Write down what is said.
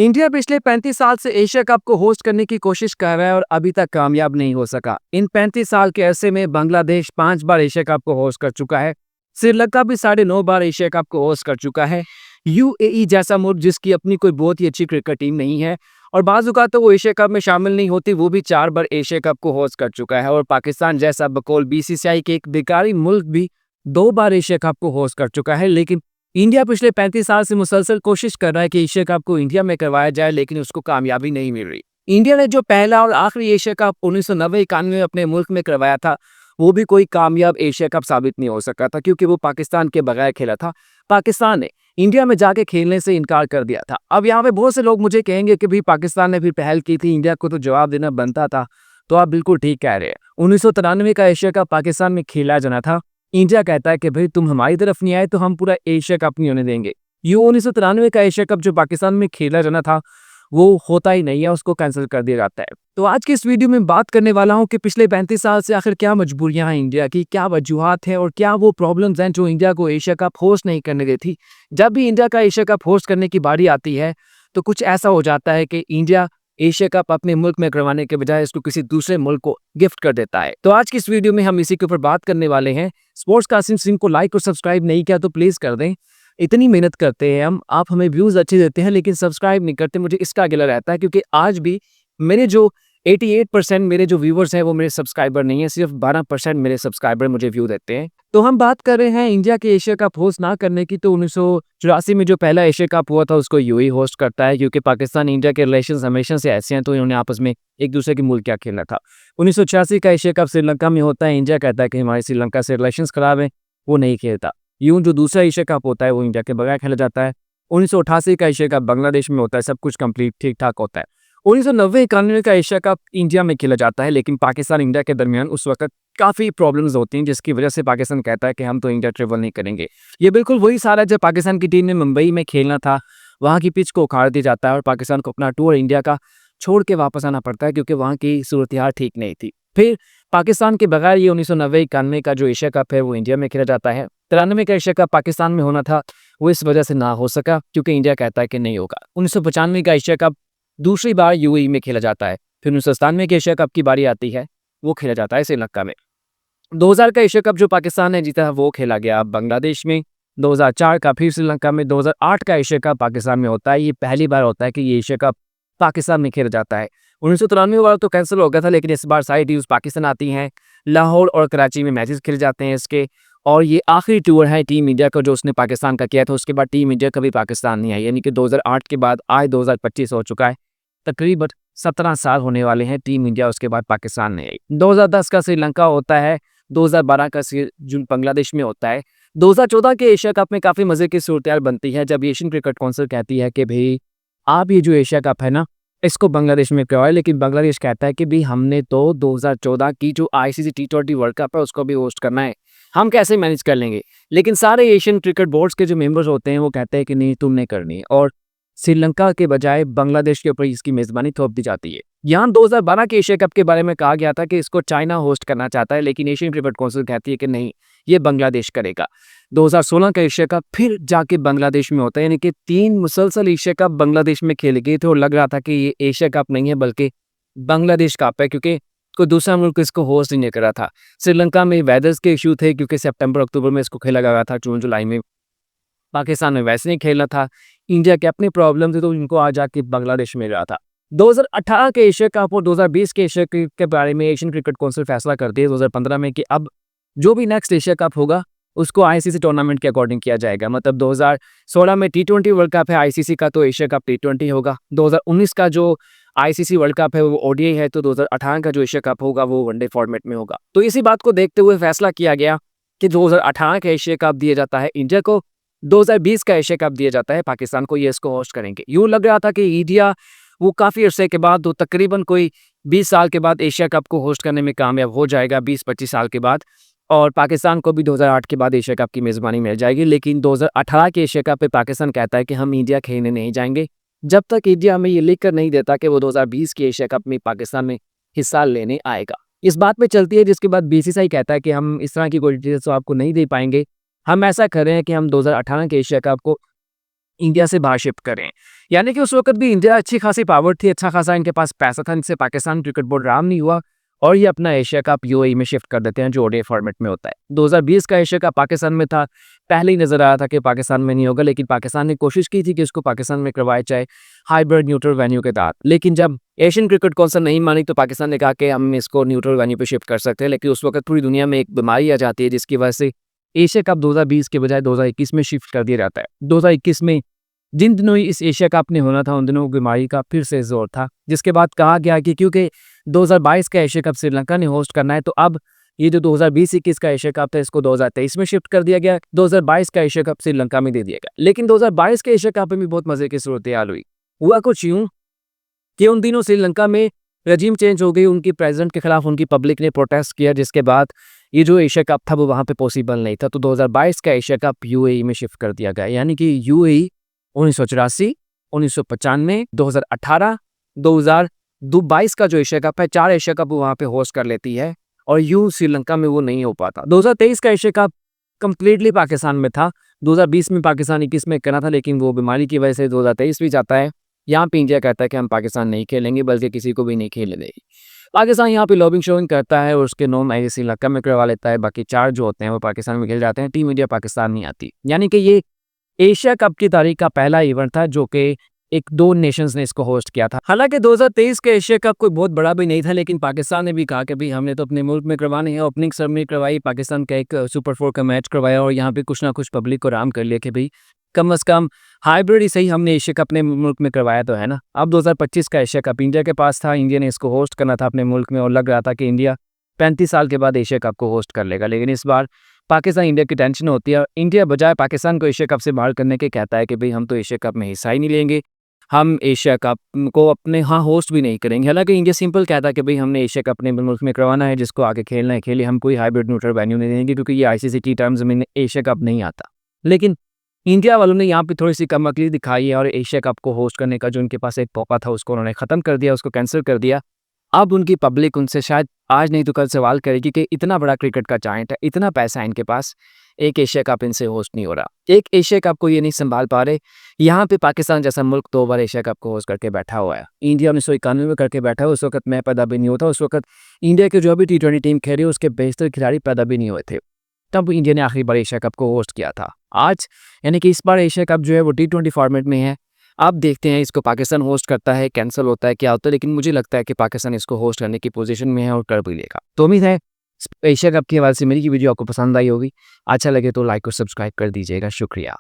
India पिछले 35 साल से एशिया कप को होस्ट करने की कोशिश कर रहा है और अभी तक कामयाब नहीं हो सका। इन 35 साल के अरसे में बांग्लादेश 5 बार एशिया कप को होस्ट कर चुका है। श्रीलंका भी 9.5 बार एशिया कप को होस्ट कर चुका है। यूएई जैसा मुल्क जिसकी अपनी कोई बहुत ही अच्छी क्रिकेट टीम नहीं है और बाजुका तो वो एशिया कप में शामिल नहीं होती, वो भी 4 बार एशिया कप को होस्ट कर चुका है। और पाकिस्तान जैसा बकौल बीसीसीआई के एक बेकारी मुल्क भी 2 बार एशिया कप को होस्ट कर चुका है। लेकिन इंडिया पिछले 35 साल से मुसलसल कोशिश कर रहा है कि एशिया कप को इंडिया में करवाया जाए, लेकिन उसको कामयाबी नहीं मिल रही। इंडिया ने जो पहला और आखिरी एशिया कप 1990-91 में अपने मुल्क में करवाया था, वो भी कोई कामयाब एशिया कप साबित नहीं हो सका था, क्योंकि वो पाकिस्तान के बगैर खेला था। पाकिस्तान ने इंडिया में जाके खेलने से इनकार कर दिया था। अब यहाँ पे बहुत से लोग मुझे कहेंगे कि भाई पाकिस्तान ने भी पहल की थी, इंडिया को तो जवाब देना बनता था। तो आप बिल्कुल ठीक कह रहे हैं। 1993 का एशिया कप पाकिस्तान में खेला जाना था। इंडिया कहता है कि भाई तुम हमारी तरफ नहीं आए तो हम पूरा एशिया कप नहीं होने देंगे। ये 1993 का एशिया कप जो पाकिस्तान में खेला जाना था, वो होता ही नहीं है, उसको कैंसिल कर दिया जाता है। तो आज की इस वीडियो में बात करने वाला हूं कि पिछले 35 साल से आखिर क्या मजबूरियां हैं इंडिया की, क्या वजूहात हैं और क्या वो प्रॉब्लम्स हैं जो इंडिया को एशिया कप होस्ट नहीं करने देती। जब भी इंडिया का एशिया कप होस्ट करने की बारी आती है तो कुछ ऐसा हो जाता है कि इंडिया एशिया कप अपने मुल्क में करवाने के बजाय इसको किसी दूसरे मुल्क को गिफ्ट कर देता है। तो आज की इस वीडियो में हम इसी के ऊपर बात करने वाले हैं। स्पोर्ट्स कासिम सिंह को लाइक और सब्सक्राइब नहीं किया तो प्लीज कर दें। इतनी मेहनत करते हैं हम, आप हमें व्यूज अच्छे देते हैं लेकिन सब्सक्राइब नहीं करते। मुझे इसका गिला रहता है क्योंकि आज भी मेरे जो 88% मेरे जो व्यूवर्स हैं वो मेरे सब्सक्राइबर नहीं है, सिर्फ 12% मेरे सब्सक्राइबर मुझे व्यू देते हैं। तो हम बात कर रहे हैं इंडिया के एशिया कप होस्ट ना करने की। तो 1984 में जो पहला एशिया कप हुआ था उसको यूएई होस्ट करता है, क्योंकि पाकिस्तान इंडिया के रिलेशन हमेशा से ऐसे हैं, तो इन्होंने आपस में एक दूसरे के मुल्क क्या खेलना था। 1986 का एशिया कप श्रीलंका में होता है। इंडिया कहता है कि हमारे श्रीलंका से रिलेशन खराब है, वो नहीं खेलता। यूं जो दूसरा एशिया कप होता है वो इंडिया के बगैर खेला जाता है। 1988 का एशिया कप बांग्लादेश में होता है, सब कुछ कंप्लीट ठीक ठाक होता है। 1990-91 का एशिया कप इंडिया में खेला जाता है, लेकिन पाकिस्तान इंडिया के दरमियान उस वक्त काफ़ी प्रॉब्लम्स होती हैं, जिसकी वजह से पाकिस्तान कहता है कि हम तो इंडिया ट्रेवल नहीं करेंगे। ये बिल्कुल वही साल है जब पाकिस्तान की टीम ने मुंबई में खेलना था, वहाँ की पिच को उखाड़ दिया जाता है और पाकिस्तान को अपना टूर इंडिया का छोड़ के वापस आना पड़ता है, क्योंकि वहाँ की सूरत हाल ठीक नहीं थी। फिर पाकिस्तान के बगैर ये 1990-91 का जो एशिया कप है वो इंडिया में खेला जाता है। 93 का एशिया कप पाकिस्तान में होना था, वो इस वजह से ना हो सका क्योंकि इंडिया कहता है कि नहीं होगा। 1995 का एशिया कप दूसरी बार यूएई में खेला जाता है। फिर 1997 के एशिया कप की बारी आती है, वो खेला जाता है श्रीलंका में। 2000 का एशिया कप जो पाकिस्तान ने जीता वो खेला गया बांग्लादेश में। 2004 का फिर श्रीलंका में। 2008 का एशिया कप पाकिस्तान में होता है। ये पहली बार होता है कि ये एशिया कप पाकिस्तान में खेला जाता है। 1993 वाला तो कैंसिल हो गया था, लेकिन इस बार सारी टीम्स पाकिस्तान आती हैं। लाहौर और कराची में मैचेस खेले जाते हैं इसके, और ये आखिरी टूर है टीम इंडिया का जो उसने पाकिस्तान का किया था। उसके बाद टीम इंडिया कभी पाकिस्तान नहीं आई, यानी कि 2008 के बाद आज 2025 हो चुका है। तकरीबन 17 साल होने वाले हैं टीम इंडिया उसके बाद पाकिस्तान नहीं आई। 2010 का श्रीलंका होता है। 2012 का जो बांग्लादेश में होता है। 2014 के एशिया कप में काफ़ी मज़े की सूरत बनती है जब एशियन क्रिकेट काउंसिल कहती है कि भाई आप ये जो एशिया कप है ना, इसको बांग्लादेश में करवाए। लेकिन बांग्लादेश कहता है कि भाई हमने तो 2014 की जो आईसीसी T20 वर्ल्ड कप है उसको भी होस्ट करना है, हम कैसे मैनेज कर लेंगे। लेकिन सारे एशियन क्रिकेट बोर्ड्स के जो मेंबर्स होते हैं वो कहते हैं कि नहीं, तुमने करनी है, और श्रीलंका के बजाय बांग्लादेश के ऊपर इसकी मेज़बानी थोप दी जाती है। यहाँ 2012 के एशिया कप के बारे में कहा गया था कि इसको चाइना होस्ट करना चाहता है, लेकिन एशियन क्रिकेट काउंसिल कहती है कि नहीं, ये बांग्लादेश करेगा। 2016 का एशिया कप फिर जाके बांग्लादेश में होता है, यानी कि 3 मुसलसल एशिया कप बांग्लादेश में खेले गए थे और लग रहा था कि ये एशिया कप नहीं है बल्कि बांग्लादेश कप है, क्योंकि कोई दूसरा मुल्क इसको होस्ट नहीं कर रहा था। श्रीलंका में वेदर्स के इशू थे, क्योंकि सितंबर अक्टूबर में इसको खेला गया था, जून जुलाई में। पाकिस्तान में वैसे नहीं खेलना था, इंडिया के अपने प्रॉब्लम थे, तो इनको आ जाके बांग्लादेश में रहा था। 2018 के एशिया कप और 2020 के एशिया कप के बारे में एशियन क्रिकेट काउंसिल फैसला करती है 2015 में कि अब जो भी नेक्स्ट एशिया कप होगा उसको आईसीसी टूर्नामेंट के अकॉर्डिंग किया जाएगा। मतलब 2016 में T20 वर्ल्ड कप है आईसीसी का, तो एशिया कप T20 होगा। 2019 का जो आईसीसी वर्ल्ड कप है वो ओडीआई है, तो 2018 का जो एशिया कप होगा वो वनडे फॉर्मेट में होगा। तो इसी बात को देखते हुए फैसला किया गया कि 2018 का एशिया कप दिया जाता है इंडिया को, 2020 का एशिया कप दिया जाता है पाकिस्तान को, ये इसको होस्ट करेंगे। यूँ लग रहा था कि इंडिया वो काफ़ी अरसे के बाद, तो तकरीबन कोई 20 साल के बाद एशिया कप को होस्ट करने में कामयाब हो जाएगा, 20-25 साल के बाद, और पाकिस्तान को भी 2008 के बाद एशिया कप की मेज़बानी मिल जाएगी। लेकिन 2018 के एशिया कप पे पाकिस्तान कहता है कि हम इंडिया खेलने नहीं जाएंगे जब तक इंडिया हमें ये लिख कर नहीं देता कि वो 2020 के एशिया कप में पाकिस्तान में हिस्सा लेने आएगा। इस बात पे चलती है, जिसके बाद बीसीसीआई कहता है कि हम इस तरह की कोई डिटेल्स तो आपको नहीं दे पाएंगे। हम ऐसा कर रहे हैं कि हम 2018 के एशिया कप को इंडिया से बाहर शिफ्ट करें। यानी कि उस वक्त भी इंडिया अच्छी खासी पावर थी, अच्छा खासा इनके पास पैसा था, इनसे पाकिस्तान क्रिकेट बोर्ड राम नहीं हुआ और ये अपना एशिया कप यूएई में शिफ्ट कर देते हैं, जो ओडीआई फॉर्मेट में होता है। 2020 का एशिया कप पाकिस्तान में था, पहले ही नजर आया था कि पाकिस्तान में नहीं होगा, लेकिन पाकिस्तान ने कोशिश की थी कि इसको पाकिस्तान में करवाया जाए हाइब्रिड न्यूट्रल वेन्यू के तहत। लेकिन जब एशियन क्रिकेट कौंसिल नहीं मानी तो पाकिस्तान ने कहा कि हम इसको न्यूट्रल वेन्यू पे शिफ्ट कर सकते हैं, लेकिन उस वक्त पूरी दुनिया में एक बीमारी आ जाती है जिसकी वजह से एशिया कप 2020 के बजाय 2021 में शिफ्ट कर दिया जाता है। 2021 में जिन दिनों इस एशिया कप ने होना था उन दिनों बीमारी का फिर से जोर था, जिसके बाद कहा गया कि क्योंकि 2022 का एशिया कप श्रीलंका ने होस्ट करना है तो अब ये जो 2020-21 का एशिया कप था इसको 2023 में शिफ्ट कर दिया गया। 2022 का एशिया कप श्रीलंका में दे दिया गया, लेकिन 2022 के एशिया कप में भी बहुत मजे की सूरत हाल हुई। हुआ कुछ यूं कि उन दिनों श्रीलंका में रजीम चेंज हो गई, उनकी प्रेसिडेंट के खिलाफ उनकी पब्लिक ने प्रोटेस्ट किया, जिसके बाद ये जो एशिया कप था वो वहाँ पे पॉसिबल नहीं था। तो 2022 का एशिया कप यूएई में शिफ्ट कर दिया गया, यानी कि यूएई 1984, 1995, 2018, 2022 का जो एशिया कप है, 4 एशिया कप वहाँ पे होस्ट कर लेती है और यूं श्रीलंका में वो नहीं हो पाता। 2023 का एशिया कप कंप्लीटली पाकिस्तान में था, 2020 में पाकिस्तान 21 में करना था, लेकिन वो बीमारी की वजह से 2023 भी जाता है। यहाँ पे इंडिया कहता है कि हम पाकिस्तान नहीं खेलेंगे, बल्कि किसी को भी नहीं खेलने देंगे। पाकिस्तान यहाँ पे लॉबिंग शोइंग करता है और उसके 9 मैच श्रीलंका में करवा लेता है, बाकी 4 जो होते हैं वो पाकिस्तान में खेल जाते हैं। टीम इंडिया पाकिस्तान नहीं आती, यानी कि ये एशिया कप की तारीख का पहला इवेंट था जो कि एक 2 नेशंस ने इसको होस्ट किया था। हालांकि 2023 के एशिया कप कोई बहुत बड़ा भी नहीं था, लेकिन पाकिस्तान ने भी कहा कि भाई हमने तो अपने मुल्क में करवाने हैं। ओपनिंग सेरेमनी करवाई, पाकिस्तान का एक सुपर 4 का मैच करवाया और यहाँ पे कुछ ना कुछ पब्लिक को आराम कर लिया कि भाई कम से कम हाइब्रिड ही सही, हमने एशिया कप अपने मुल्क में करवाया तो है ना। अब 2025 का एशिया कप इंडिया के पास था, इंडिया ने इसको होस्ट करना था अपने मुल्क में और लग रहा था कि इंडिया 35 साल के बाद एशिया कप को होस्ट कर लेगा, लेकिन इस बार पाकिस्तान इंडिया की टेंशन होती है। इंडिया बजाय पाकिस्तान को एशिया कप से बाहर करने के कहता है कि भाई हम तो एशिया कप में हिस्सा ही नहीं लेंगे, हम एशिया कप को अपने यहाँ होस्ट भी नहीं करेंगे। हालांकि इंडिया सिंपल कहता है कि भाई हमने एशिया कप अपने मुल्क में करवाना है, जिसको आगे खेलना है खेले, हम कोई हाइब्रिड न्यूट्रल वेन्यू नहीं देंगे क्योंकि ये आईसीसी टी टर्म्स में एशिया कप नहीं आता। लेकिन इंडिया वालों ने यहाँ पे थोड़ी सी कम अकली दिखाई है और एशिया कप को होस्ट करने का जो उनके पास एक मौका था उसको उन्होंने ख़त्म कर दिया, उसको कैंसिल कर दिया। अब उनकी पब्लिक उनसे शायद आज नहीं तो कल सवाल करेगी कि इतना बड़ा क्रिकेट का जायंट है, इतना पैसा है इनके पास, एक एशिया कप इनसे होस्ट नहीं हो रहा, एक एशिया कप को ये नहीं संभाल पा रहे। यहाँ पे पाकिस्तान जैसा मुल्क 2 बार एशिया कप को होस्ट करके बैठा हुआ है। इंडिया 1991 में करके बैठा है, उस वक्त मैं पैदा भी नहीं होता, उस वक्त इंडिया के जो भी T20 टीम खेल रही है उसके बेहतर खिलाड़ी पैदा भी नहीं हुए थे, तब इंडिया ने आखिरी बार एशिया कप को होस्ट किया था। आज यानी कि इस बार एशिया कप जो है वो T20 फॉर्मेट में है। आप देखते हैं इसको पाकिस्तान होस्ट करता है, कैंसिल होता है, क्या होता है, लेकिन मुझे लगता है कि पाकिस्तान इसको होस्ट करने की पोजीशन में है और कर भी लेगा। तो उम्मीद है एशिया कप के हवाले से मेरी वीडियो आपको पसंद आई होगी। अच्छा लगे तो लाइक और सब्सक्राइब कर दीजिएगा। शुक्रिया।